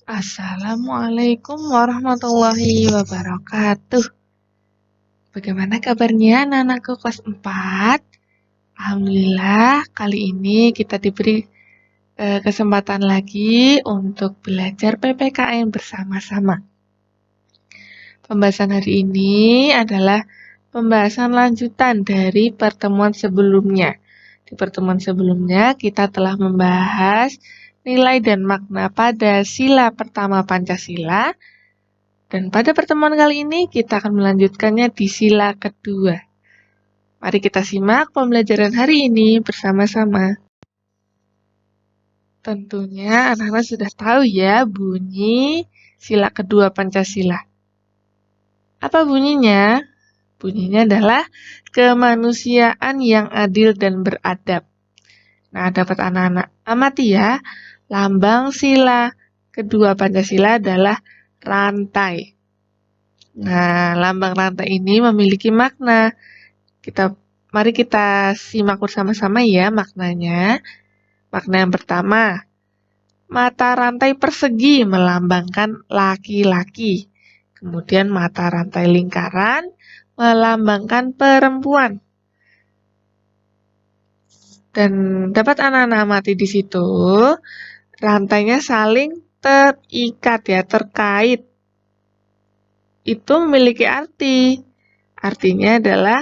Assalamualaikum warahmatullahi wabarakatuh. Bagaimana kabarnya anak-anakku kelas 4? Alhamdulillah, kali ini kita diberi kesempatan lagi untuk belajar PPKN bersama-sama. Pembahasan hari ini adalah pembahasan lanjutan dari pertemuan sebelumnya. Di pertemuan sebelumnya kita telah membahas nilai dan makna pada sila pertama Pancasila. Dan pada pertemuan kali ini kita akan melanjutkannya di sila kedua. Mari kita simak pembelajaran hari ini bersama-sama. Tentunya anak-anak sudah tahu ya bunyi sila kedua Pancasila. Apa bunyinya? Bunyinya adalah kemanusiaan yang adil dan beradab. Nah, dapat anak-anak amati ya, lambang sila kedua Pancasila adalah rantai. Nah, lambang rantai ini memiliki makna. Mari kita simak bersama-sama ya maknanya. Makna yang pertama, mata rantai persegi melambangkan laki-laki. Kemudian mata rantai lingkaran melambangkan perempuan. Dan dapat anak-anak amati di situ, rantainya saling terikat ya, terkait. Itu memiliki arti. Artinya adalah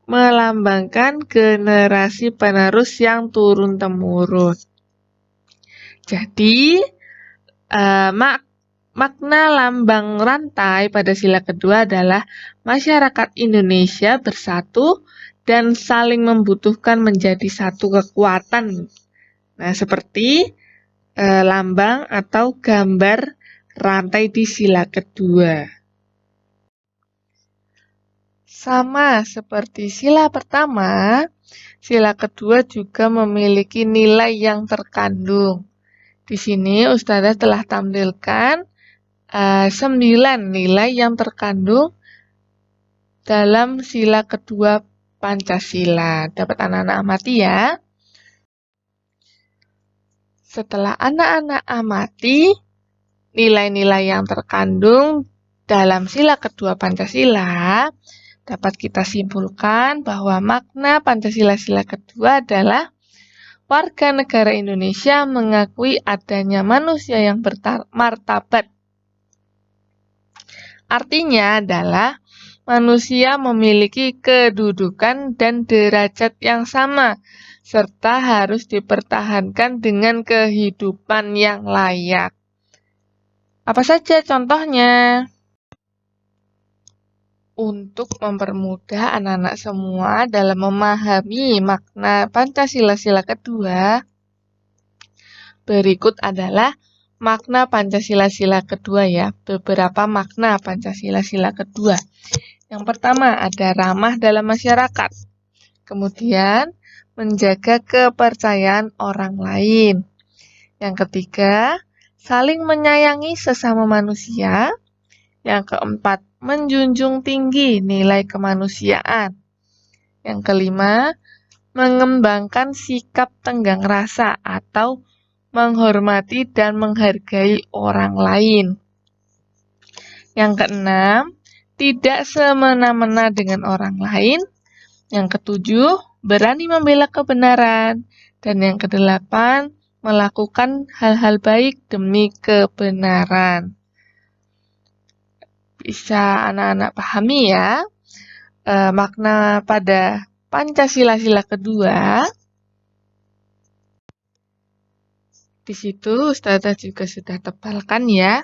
melambangkan generasi penerus yang turun-temurun. Jadi, makna lambang rantai pada sila kedua adalah masyarakat Indonesia bersatu dan saling membutuhkan menjadi satu kekuatan. Nah, seperti lambang atau gambar rantai di sila kedua. Sama seperti sila pertama, sila kedua juga memiliki nilai yang terkandung. Di sini Ustazah telah tampilkan 9 nilai yang terkandung dalam sila kedua Pancasila. Dapat anak-anak amati ya. Setelah anak-anak amati nilai-nilai yang terkandung dalam sila kedua Pancasila, dapat kita simpulkan bahwa makna Pancasila sila kedua adalah warga negara Indonesia mengakui adanya manusia yang bermartabat. Artinya adalah manusia memiliki kedudukan dan derajat yang sama, serta harus dipertahankan dengan kehidupan yang layak. Apa saja contohnya? Untuk mempermudah anak-anak semua dalam memahami makna Pancasila sila kedua, berikut adalah makna Pancasila sila kedua ya, beberapa makna Pancasila sila kedua. Yang pertama ada ramah dalam masyarakat, kemudian menjaga kepercayaan orang lain. Yang ketiga, saling menyayangi sesama manusia. Yang keempat, menjunjung tinggi nilai kemanusiaan. Yang kelima, mengembangkan sikap tenggang rasa atau menghormati dan menghargai orang lain. Yang keenam, tidak semena-mena dengan orang lain. Yang ketujuh, berani membela kebenaran. Dan yang kedelapan, melakukan hal-hal baik demi kebenaran. Bisa anak-anak pahami ya makna pada Pancasila sila kedua. Di situ Ustazah juga sudah tepalkan ya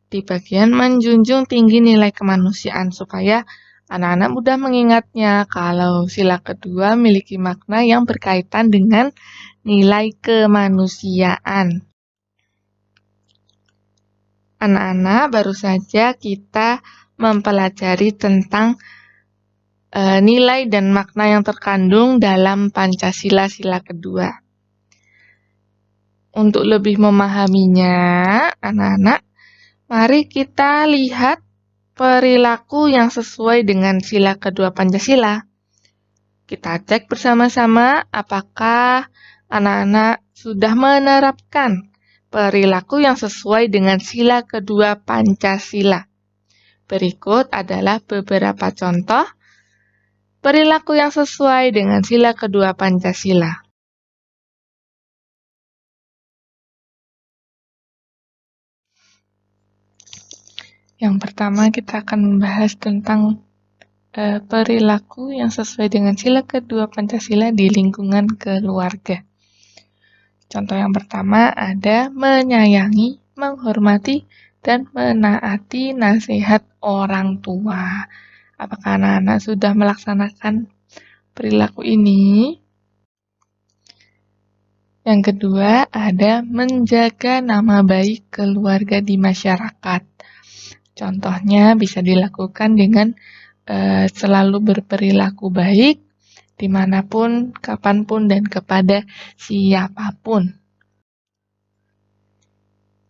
di bagian menjunjung tinggi nilai kemanusiaan supaya anak-anak mudah mengingatnya kalau sila kedua memiliki makna yang berkaitan dengan nilai kemanusiaan. Anak-anak, baru saja kita mempelajari tentang nilai dan makna yang terkandung dalam Pancasila sila kedua. Untuk lebih memahaminya, anak-anak, mari kita lihat perilaku yang sesuai dengan sila kedua Pancasila. Kita cek bersama-sama apakah anak-anak sudah menerapkan perilaku yang sesuai dengan sila kedua Pancasila. Berikut adalah beberapa contoh perilaku yang sesuai dengan sila kedua Pancasila. Yang pertama kita akan membahas tentang perilaku yang sesuai dengan sila kedua Pancasila di lingkungan keluarga. Contoh yang pertama ada menyayangi, menghormati, dan menaati nasihat orang tua. Apakah anak-anak sudah melaksanakan perilaku ini? Yang kedua ada menjaga nama baik keluarga di masyarakat. Contohnya bisa dilakukan dengan selalu berperilaku baik dimanapun, kapanpun, dan kepada siapapun.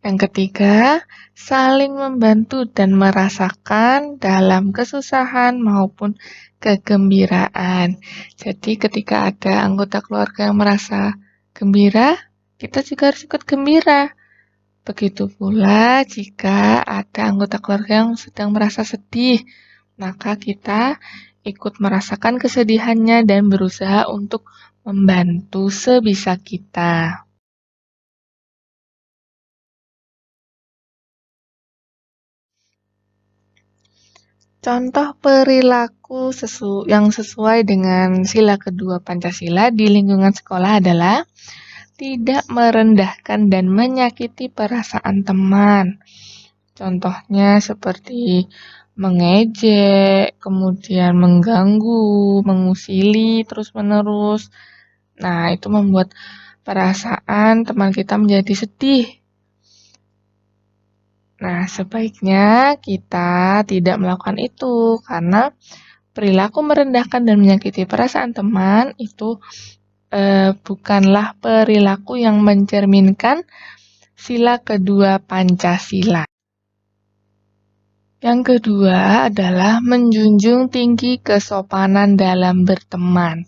Yang ketiga, saling membantu dan merasakan dalam kesusahan maupun kegembiraan. Jadi ketika ada anggota keluarga yang merasa gembira, kita juga harus ikut gembira. Begitu pula jika ada anggota keluarga yang sedang merasa sedih, maka kita ikut merasakan kesedihannya dan berusaha untuk membantu sebisa kita. Contoh perilaku yang sesuai dengan sila kedua Pancasila di lingkungan sekolah adalah tidak merendahkan dan menyakiti perasaan teman. Contohnya seperti mengejek, kemudian mengganggu, mengusili terus-menerus. Nah, itu membuat perasaan teman kita menjadi sedih. Nah, sebaiknya kita tidak melakukan itu karena perilaku merendahkan dan menyakiti perasaan teman itu bukanlah perilaku yang mencerminkan sila kedua Pancasila. Yang kedua adalah menjunjung tinggi kesopanan dalam berteman.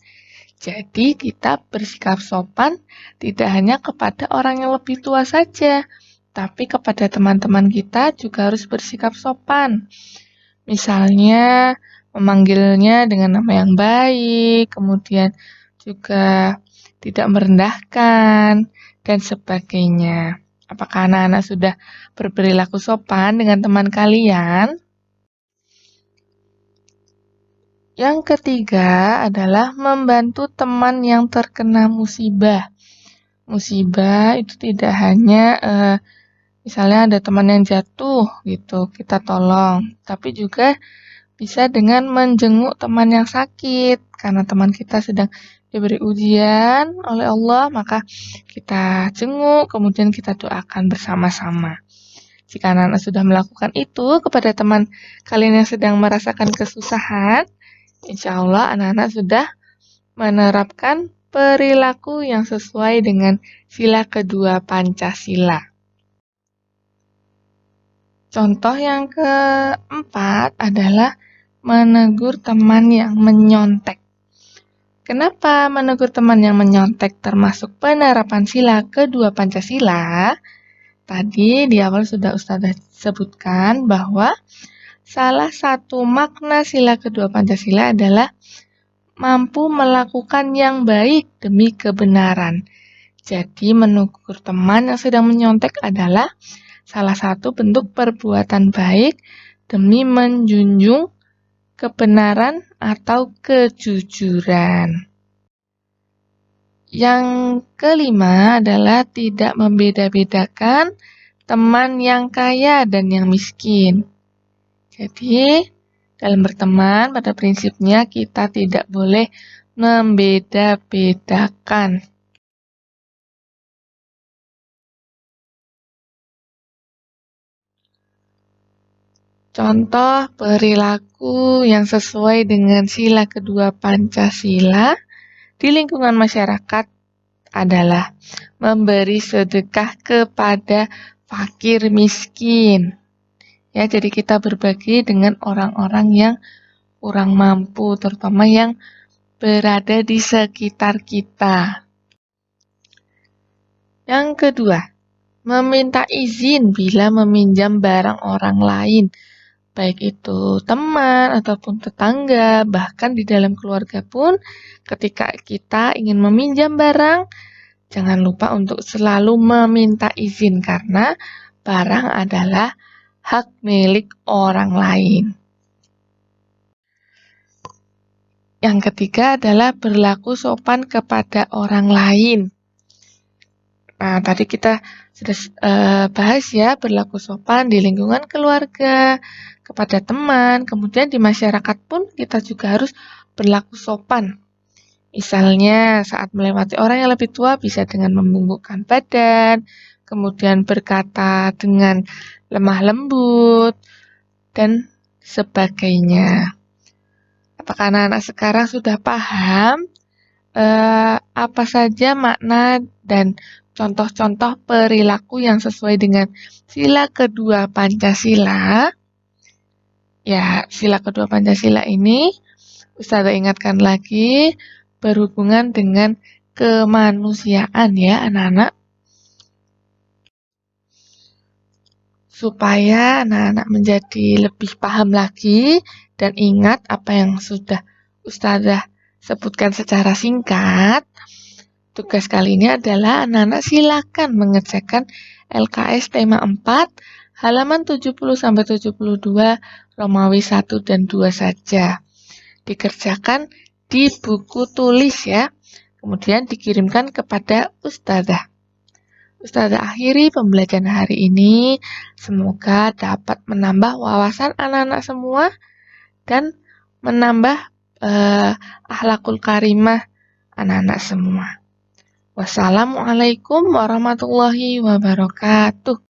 Jadi kita bersikap sopan tidak hanya kepada orang yang lebih tua saja, tapi kepada teman-teman kita juga harus bersikap sopan. Misalnya memanggilnya dengan nama yang baik, kemudian juga tidak merendahkan, dan sebagainya. Apakah anak-anak sudah berperilaku sopan dengan teman kalian? Yang ketiga adalah membantu teman yang terkena musibah. Musibah itu tidak hanya misalnya ada teman yang jatuh gitu, kita tolong, tapi juga bisa dengan menjenguk teman yang sakit karena teman kita sedang diberi ujian oleh Allah, maka kita jenguk, kemudian kita doakan bersama-sama. Jika anak-anak sudah melakukan itu kepada teman kalian yang sedang merasakan kesusahan, insya Allah anak-anak sudah menerapkan perilaku yang sesuai dengan sila kedua Pancasila. Contoh yang keempat adalah menegur teman yang menyontek. Kenapa menegur teman yang menyontek termasuk penerapan sila kedua Pancasila? Tadi di awal sudah Ustazah sebutkan bahwa salah satu makna sila kedua Pancasila adalah mampu melakukan yang baik demi kebenaran. Jadi menegur teman yang sedang menyontek adalah salah satu bentuk perbuatan baik demi menjunjung kebenaran atau kejujuran. Yang kelima adalah tidak membeda-bedakan teman yang kaya dan yang miskin. Jadi, dalam berteman pada prinsipnya kita tidak boleh membeda-bedakan. Contoh perilaku yang sesuai dengan sila kedua Pancasila di lingkungan masyarakat adalah memberi sedekah kepada fakir miskin. Ya, jadi kita berbagi dengan orang-orang yang kurang mampu, terutama yang berada di sekitar kita. Yang kedua, Meminta izin bila meminjam barang orang lain, baik itu teman ataupun tetangga, bahkan di dalam keluarga pun ketika kita ingin meminjam barang, jangan lupa untuk selalu meminta izin karena barang adalah hak milik orang lain. Yang ketiga adalah berlaku sopan kepada orang lain. Nah, tadi kita sudah bahas ya, berlaku sopan di lingkungan keluarga, kepada teman, kemudian di masyarakat pun kita juga harus berlaku sopan. Misalnya saat melewati orang yang lebih tua bisa dengan membungkukkan badan, kemudian berkata dengan lemah lembut, dan sebagainya. Apakah anak-anak sekarang sudah paham apa saja makna dan contoh-contoh perilaku yang sesuai dengan sila kedua Pancasila? Ya, sila kedua Pancasila ini Ustazah ingatkan lagi berhubungan dengan kemanusiaan ya anak-anak. Supaya anak-anak menjadi lebih paham lagi dan ingat apa yang sudah Ustazah sebutkan secara singkat. Tugas kali ini adalah anak-anak silakan mengecekkan LKS tema 4 halaman 70-72 Romawi 1 dan 2 saja. Dikerjakan di buku tulis ya. Kemudian dikirimkan kepada Ustazah. Ustazah akhiri pembelajaran hari ini. Semoga dapat menambah wawasan anak-anak semua dan menambah akhlakul karimah anak-anak semua. Wassalamualaikum warahmatullahi wabarakatuh.